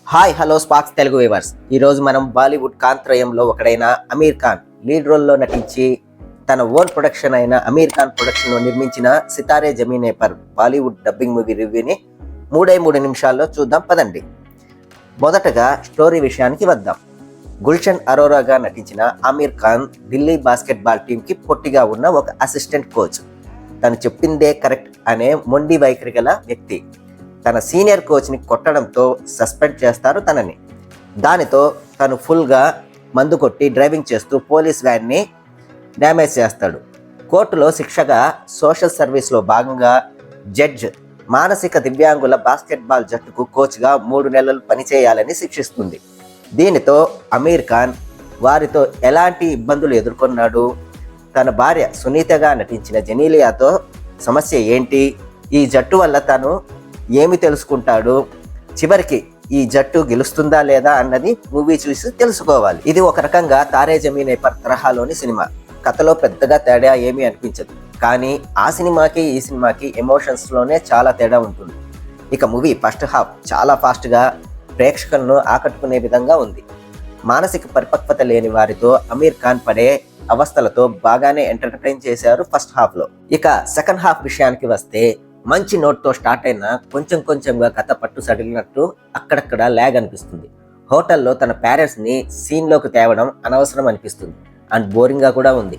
Hi hello sparks Telugu viewers. ఈరోజు మనం Bollywood కాంత్రయంలో ఒకడైన Aamir Khan lead రోల్లో నటించి తన ఓన్ ప్రొడక్షన్ అయిన అమీర్ ఖాన్ ప్రొడక్షన్లో నిర్మించిన Sitaare జమీనే per Bollywood dubbing movie రివ్యూని 3 నిమిషాల్లో చూద్దాం పదండి. మొదటగా స్టోరీ విషయానికి వద్దాం. గుల్షన్ అరోరాగా నటించిన అమీర్ ఖాన్ ఢిల్లీ బాస్కెట్బాల్ టీంకి పొట్టిగా ఉన్న ఒక అసిస్టెంట్ కోచ్. తను చెప్పిందే కరెక్ట్ అనే మొండి వైఖరి గల వ్యక్తి. తన సీనియర్ కోచ్ని కొట్టడంతో సస్పెండ్ చేస్తారు తనని. దానితో తను ఫుల్గా మందు కొట్టి డ్రైవింగ్ చేస్తూ పోలీస్ వ్యాన్ని డ్యామేజ్ చేస్తాడు. కోర్టులో శిక్షగా సోషల్ సర్వీస్లో భాగంగా జడ్జ్ మానసిక దివ్యాంగుల బాస్కెట్బాల్ జట్టుకు కోచ్గా 3 నెలలు పనిచేయాలని శిక్షిస్తుంది. దీనితో అమీర్ ఖాన్ వారితో ఎలాంటి ఇబ్బందులు ఎదుర్కొన్నాడు, తన భార్య సునీతగా నటించిన జెనీలియాతో సమస్య ఏంటి, ఈ జట్టు వల్ల తను ఏమి తెలుసుకుంటాడు, చివరికి ఈ జట్టు గెలుస్తుందా లేదా అన్నది మూవీ చూసి తెలుసుకోవాలి. ఇది ఒక రకంగా తారే జమీనే పర్ తరహాలోని సినిమా. కథలో పెద్దగా తేడా ఏమీ అనిపించదు, కానీ ఆ సినిమాకి ఈ సినిమాకి ఎమోషన్స్లోనే చాలా తేడా ఉంటుంది. ఇక మూవీ ఫస్ట్ హాఫ్ చాలా ఫాస్ట్గా ప్రేక్షకులను ఆకట్టుకునే విధంగా ఉంది. మానసిక పరిపక్వత లేని వారితో అమీర్ ఖాన్ పడే అవస్థలతో బాగానే ఎంటర్టైన్ చేశారు ఫస్ట్ హాఫ్లో. ఇక సెకండ్ హాఫ్ విషయానికి వస్తే మంచి నోట్తో స్టార్ట్ అయిన కొంచెంగా కథ పట్టు సడిలినట్టు అక్కడక్కడ ల్యాగ్ అనిపిస్తుంది. హోటల్లో తన పేరెంట్స్ని సీన్లోకి తేవడం అనవసరం అనిపిస్తుంది అండ్ బోరింగ్గా కూడా ఉంది.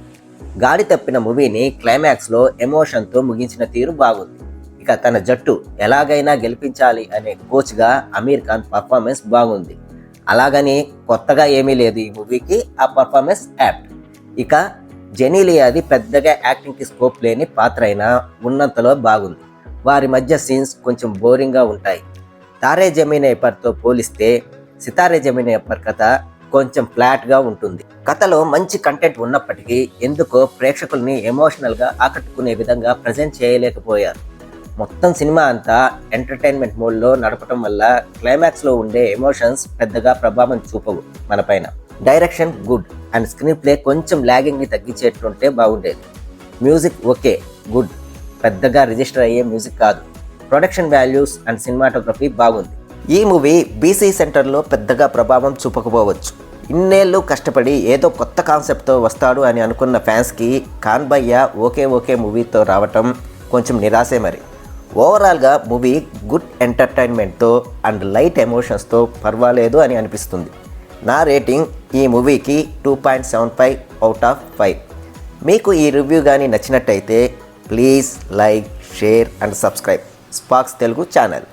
గాడి తప్పిన మూవీని క్లైమాక్స్లో ఎమోషన్తో ముగించిన తీరు బాగుంది. ఇక తన జట్టు ఎలాగైనా గెలిపించాలి అనే కోచ్గా అమీర్ ఖాన్ పర్ఫార్మెన్స్ బాగుంది. అలాగని కొత్తగా ఏమీ లేదు ఈ మూవీకి, ఆ పర్ఫార్మెన్స్ యాప్ట్. ఇక జెనీలియాది పెద్దగా యాక్టింగ్కి స్కోప్ లేని పాత్ర అయినా ఉన్నంతలో బాగుంది. వారి మధ్య సీన్స్ కొంచెం బోరింగ్గా ఉంటాయి. తారే జమీనే పర్తో పోలిస్తే సితారే జమీనే పర్ కథ కొంచెం ఫ్లాట్గా ఉంటుంది. కథలో మంచి కంటెంట్ ఉన్నప్పటికీ ఎందుకో ప్రేక్షకుల్ని ఎమోషనల్గా ఆకట్టుకునే విధంగా ప్రజెంట్ చేయలేకపోయారు. మొత్తం సినిమా అంతా ఎంటర్టైన్మెంట్ మోడ్లో నడపడం వల్ల క్లైమాక్స్లో ఉండే ఎమోషన్స్ పెద్దగా ప్రభావం చూపవు మనపైన. Direction good and screen play కొంచెం ల్యాగింగ్ని తగ్గించేట్లుంటే బాగుండేది. మ్యూజిక్ ఓకే గుడ్, పెద్దగా రిజిస్టర్ అయ్యే మ్యూజిక్ కాదు. ప్రొడక్షన్ వాల్యూస్ అండ్ సినిమాటోగ్రఫీ బాగుంది. ఈ మూవీ బీసీ సెంటర్లో పెద్దగా ప్రభావం చూపకపోవచ్చు. ఇన్నేళ్ళు కష్టపడి ఏదో కొత్త కాన్సెప్ట్తో వస్తాడు అని అనుకున్న ఫ్యాన్స్కి ఖాన్ భయ్యా ఓకే మూవీతో రావటం కొంచెం నిరాశే మరి. ఓవరాల్గా మూవీ గుడ్ ఎంటర్టైన్మెంట్తో అండ్ లైట్ ఎమోషన్స్తో పర్వాలేదు అని అనిపిస్తుంది. నా రేటింగ్ ఈ మూవీకి 2.75 అవుట్ ఆఫ్ 5. మీకు ఈ రివ్యూ కానీ నచ్చినట్టయితే please like, share and subscribe sparks Telugu channel.